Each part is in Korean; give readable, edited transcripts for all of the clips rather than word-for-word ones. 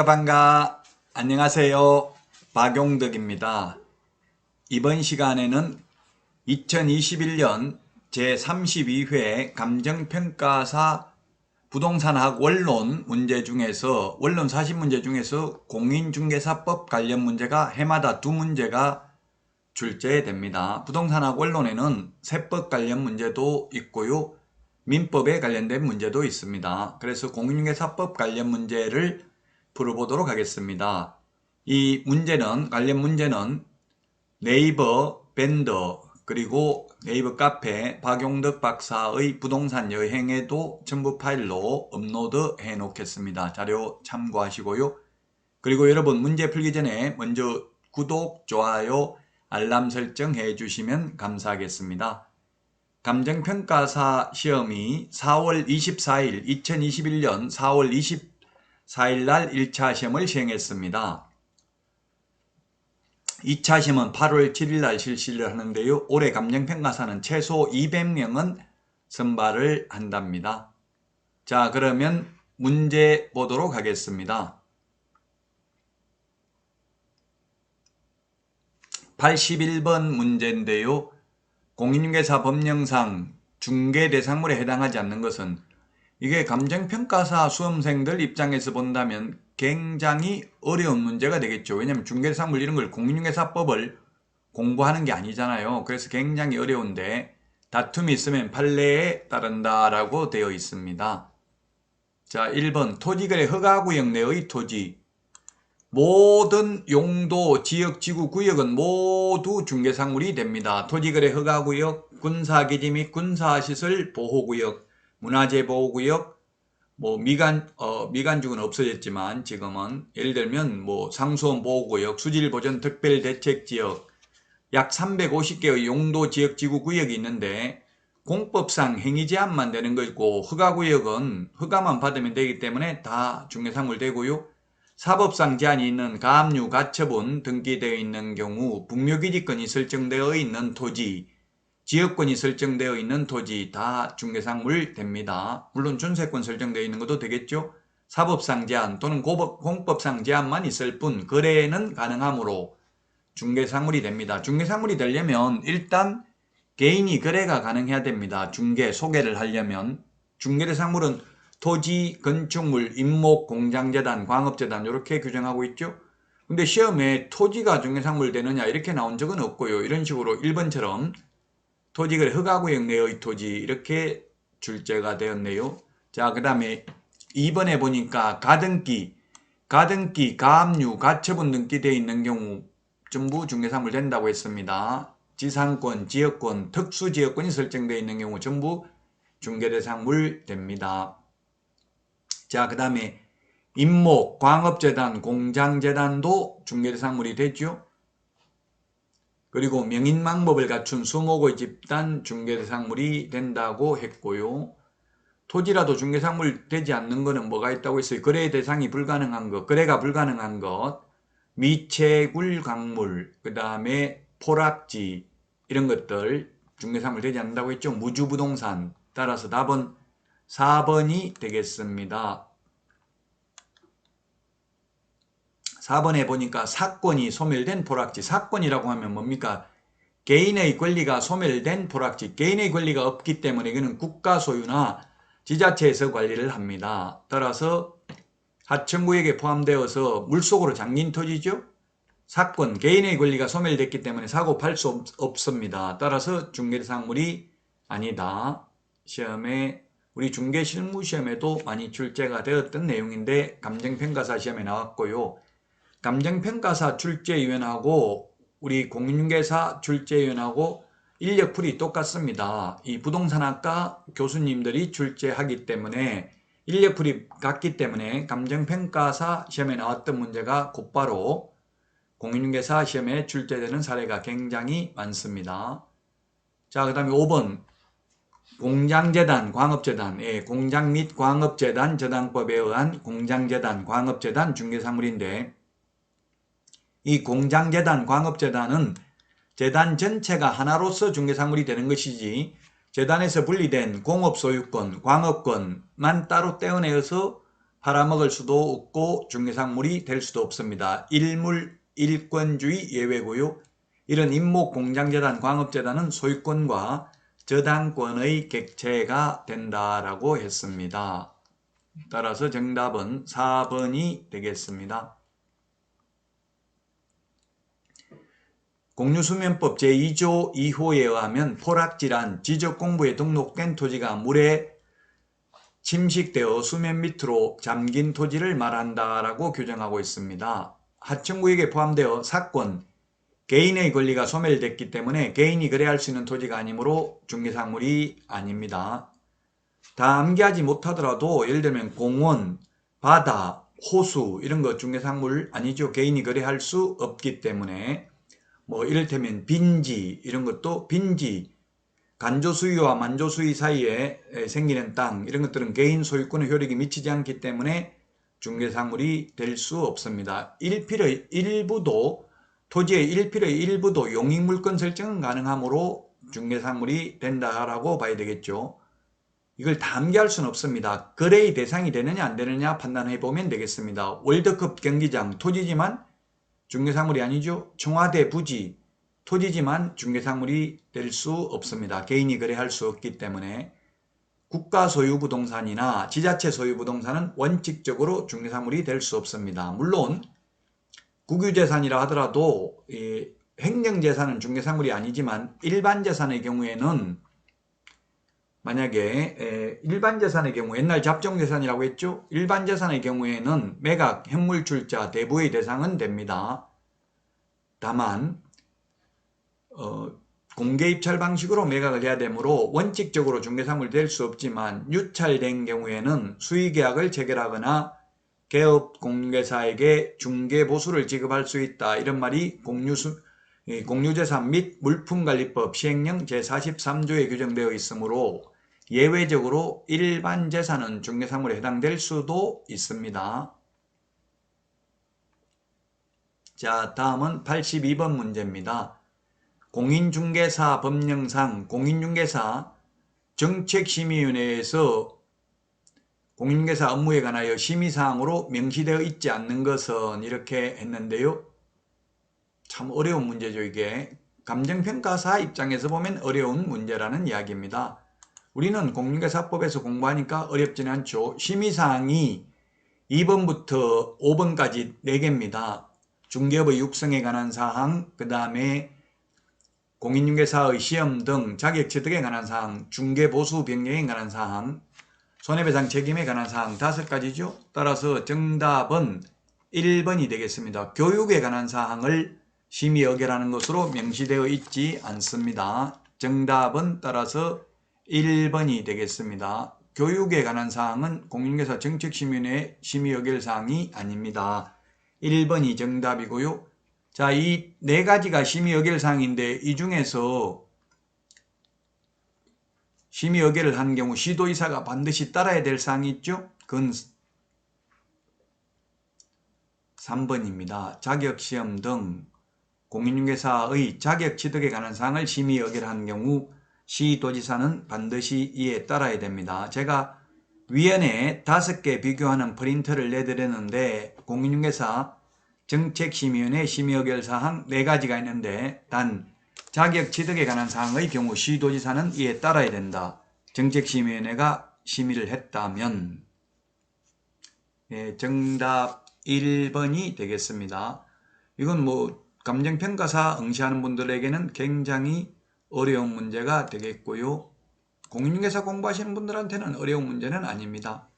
반가. 안녕하세요. 박용덕입니다. 이번 시간에는 2021년 제32회 감정평가사 부동산학 원론 문제 중에서 원론 40문제 중에서 공인중개사법 관련 문제가 해마다 2문제가 출제됩니다. 부동산학 원론에는 세법 관련 문제도 있고요. 민법에 관련된 문제도 있습니다. 그래서 공인중개사법 관련 문제를 풀어보도록 하겠습니다. 이 문제는 관련 문제는 네이버 밴더 그리고 네이버 카페 박용덕 박사의 부동산 여행에도 첨부 파일로 업로드 해 놓겠습니다. 자료 참고하시고요. 그리고 여러분 문제 풀기 전에 먼저 구독, 좋아요, 알람 설정 해 주시면 감사하겠습니다. 감정평가사 시험이 4월 24일 2021년 4월 24일 날 1차 시험을 시행했습니다. 2차 시험은 8월 7일 날 실시를 하는데요. 올해 감정평가사는 최소 200명은 선발을 한답니다. 자, 그러면 문제 보도록 하겠습니다. 81번 문제인데요. 공인중개사 법령상 중개대상물에 해당하지 않는 것은 이게 감정평가사 수험생들 입장에서 본다면 굉장히 어려운 문제가 되겠죠. 왜냐하면 중개대상물 이런 걸 공인중개사법을 공부하는 게 아니잖아요. 그래서 굉장히 어려운데 다툼이 있으면 판례에 따른다라고 되어 있습니다. 자, 1번 토지거래 허가구역 내의 토지 모든 용도, 지역, 지구, 구역은 모두 중개상물이 됩니다. 토지거래 허가구역, 군사기지 및 군사시설 보호구역, 문화재보호구역, 미간죽은 없어졌지만 지금은 예를 들면 상수원 보호구역, 수질보전 특별대책지역 약 350개의 용도, 지역, 지구, 구역이 있는데 공법상 행위제한만 되는 거고 허가구역은 허가만 받으면 되기 때문에 다 중개상물 되고요. 사법상 제한이 있는 가압류, 가처분 등기되어 있는 경우 북묘기지권이 설정되어 있는 토지, 지역권이 설정되어 있는 토지 다 중개상물 됩니다. 물론 준세권 설정되어 있는 것도 되겠죠. 사법상 제한 또는 공법상 제한만 있을 뿐 거래는 가능하므로 중개상물이 됩니다. 중개상물이 되려면 일단 개인이 거래가 가능해야 됩니다. 소개를 하려면. 중개대상물은 토지, 건축물, 임목, 공장재단, 광업재단 이렇게 규정하고 있죠. 근데 시험에 토지가 중개상물 되느냐 이렇게 나온 적은 없고요. 이런 식으로 1번처럼 토지거래 허가구역 내의 토지 이렇게 출제가 되었네요. 자, 그 다음에 2번에 보니까 가등기, 가압류, 가처분 등기되어 있는 경우 전부 중개상물 된다고 했습니다. 지상권, 지역권, 특수지역권이 설정되어 있는 경우 전부 중개대상물 됩니다. 자, 그 다음에 임목, 광업재단, 공장재단도 중개대상물이 되죠. 그리고 명인망법을 갖춘 수목의 집단 중개대상물이 된다고 했고요. 토지라도 중개상물 되지 않는 거는 뭐가 있다고 했어요? 거래 대상이 불가능한 것, 거래가 불가능한 것, 미채굴 강물, 그 다음에 포락지 이런 것들 중개상물 되지 않는다고 했죠. 무주부동산. 따라서 답은 4번이 되겠습니다. 4번에 보니까 사건이 소멸된 포락지. 사건이라고 하면 뭡니까? 개인의 권리가 소멸된 포락지. 개인의 권리가 없기 때문에 이거는 국가 소유나 지자체에서 관리를 합니다. 따라서 하천구역에 포함되어서 물속으로 잠긴 토지죠. 사건, 개인의 권리가 소멸됐기 때문에 사고 팔 수 없습니다. 따라서 중개대상물이 아니다. 시험에 우리 중개실무시험에도 많이 출제가 되었던 내용인데 감정평가사 시험에 나왔고요. 감정평가사 출제위원하고 우리 공인중개사 출제위원하고 인력풀이 똑같습니다. 이 부동산학과 교수님들이 출제하기 때문에 인력풀이 같기 때문에 감정평가사 시험에 나왔던 문제가 곧바로 공인중개사 시험에 출제되는 사례가 굉장히 많습니다. 자, 그 다음에 5번 공장재단, 광업재단, 공장 및 광업재단 저당법에 의한 공장재단, 광업재단 중개사물인데 이 공장재단, 광업재단은 재단 전체가 하나로서 중개사물이 되는 것이지 재단에서 분리된 공업소유권, 광업권만 따로 떼어내어서 팔아먹을 수도 없고 중개사물이 될 수도 없습니다. 일물 일권주의 예외고요. 이런 임목 공장재단, 광업재단은 소유권과 저당권의 객체가 된다라고 했습니다. 따라서 정답은 4번이 되겠습니다. 공유수면법 제2조 2호에 의하면 포락질한 지적공부에 등록된 토지가 물에 침식되어 수면 밑으로 잠긴 토지를 말한다라고 규정하고 있습니다. 하청구역에 포함되어 사건, 개인의 권리가 소멸됐기 때문에 개인이 거래할 수 있는 토지가 아니므로 중개사물이 아닙니다. 다 암기하지 못하더라도 예를 들면 공원, 바다, 호수 이런 거 중개사물 아니죠. 개인이 거래할 수 없기 때문에 뭐 이를테면 빈지 이런 것도 빈지, 간조수위와 만조수위 사이에 생기는 땅 이런 것들은 개인 소유권의 효력이 미치지 않기 때문에 중개사물이 될 수 없습니다. 토지의 일필의 일부도 용익물권 설정은 가능하므로 중개사물이 된다라고 봐야 되겠죠. 이걸 다 암기할 수는 없습니다. 거래의 대상이 되느냐 안 되느냐 판단해 보면 되겠습니다. 월드컵 경기장 토지지만 중개사물이 아니죠. 청와대 부지 토지지만 중개사물이 될 수 없습니다. 개인이 거래할 수 없기 때문에 국가 소유 부동산이나 지자체 소유 부동산은 원칙적으로 중개사물이 될 수 없습니다. 물론 국유재산이라 하더라도 행정재산은 중개사물이 아니지만 일반 재산의 경우에는 만약에 일반 재산의 경우 옛날 잡종재산이라고 했죠. 일반 재산의 경우에는 매각, 현물출자, 대부의 대상은 됩니다. 다만 공개입찰 방식으로 매각을 해야 되므로 원칙적으로 중개사물이 될 수 없지만 유찰된 경우에는 수의계약을 체결하거나 개업공개사에게 중개보수를 지급할 수 있다. 이런 말이 공유재산 및 물품관리법 시행령 제43조에 규정되어 있으므로 예외적으로 일반 재산은 중개사물에 해당될 수도 있습니다. 자, 다음은 82번 문제입니다. 공인중개사 법령상 공인중개사 정책심의위원회에서 공인중개사 업무에 관하여 심의사항으로 명시되어 있지 않는 것은 이렇게 했는데요. 참 어려운 문제죠. 이게 감정평가사 입장에서 보면 어려운 문제라는 이야기입니다. 우리는 공인중개사법에서 공부하니까 어렵지는 않죠. 심의사항이 2번부터 5번까지 4개입니다. 중개업의 육성에 관한 사항, 그 다음에 공인중개사의 시험 등 자격취득에 관한 사항, 중개보수 변경에 관한 사항, 손해배상 책임에 관한 사항 5가지죠. 따라서 정답은 1번이 되겠습니다. 교육에 관한 사항을 심의 의결하는 것으로 명시되어 있지 않습니다. 정답은 따라서 1번이 되겠습니다. 교육에 관한 사항은 공인중개사 정책심의위원회 심의 의결 사항이 아닙니다. 1번이 정답이고요. 자, 이 4가지가 심의 의결 사항인데 이 중에서 심의 의결을 한 경우 시도의사가 반드시 따라야 될 사항이 있죠? 그건 3번입니다. 자격시험 등 공인중개사의 자격취득에 관한 사항을 심의 의결한 경우 시도지사는 반드시 이에 따라야 됩니다. 제가 위원에 5개 비교하는 프린트를 내드렸는데 공인중개사 정책심의위원회 심의의결사항 4가지가 있는데 단 자격취득에 관한 사항의 경우 시도지사는 이에 따라야 된다. 정책심의위원회가 심의를 했다면 정답 1번이 되겠습니다. 이건 뭐 감정평가사 응시하는 분들에게는 굉장히 어려운 문제가 되겠고요. 공인중개사 공부하시는 분들한테는 어려운 문제는 아닙니다.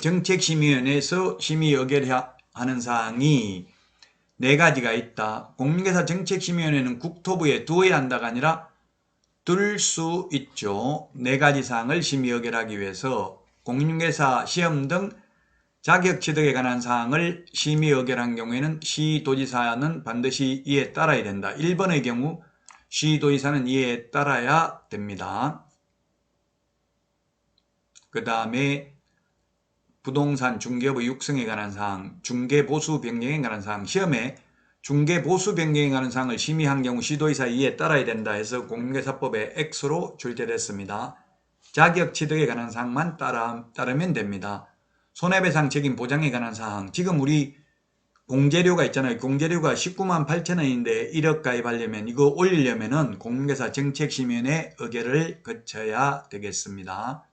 정책심의위원회에서 심의 의결하는 사항이 4가지가 있다. 공인중개사 정책심의위원회는 국토부에 두어야 한다가 아니라 둘 수 있죠. 4가지 사항을 심의 의결하기 위해서 공인중개사 시험 등 자격취득에 관한 사항을 심의 의결한 경우에는 시도지사는 반드시 이에 따라야 된다. 1번의 경우 시도지사는 이에 따라야 됩니다. 그 다음에 부동산 중개업의 육성에 관한 사항, 중개보수 변경에 관한 사항, 시험에 중개보수 변경에 관한 사항을 심의한 경우 시도의사 이에 따라야 된다 해서 공인중개사법의 X로 출제됐습니다. 자격 취득에 관한 사항만 따르면 됩니다. 손해배상 책임 보장에 관한 사항, 지금 우리 공제료가 있잖아요. 공제료가 19만 8천 원인데 1억 가입하려면 이거 올리려면은 공인중개사 정책심의원의 의결을 거쳐야 되겠습니다.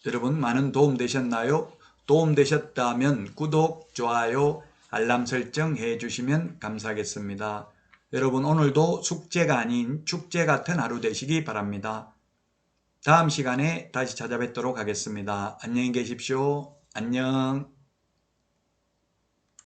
여러분 많은 도움 되셨나요? 도움 되셨다면 구독, 좋아요, 알람 설정 해주시면 감사하겠습니다. 여러분 오늘도 숙제가 아닌 축제 같은 하루 되시기 바랍니다. 다음 시간에 다시 찾아뵙도록 하겠습니다. 안녕히 계십시오. 안녕.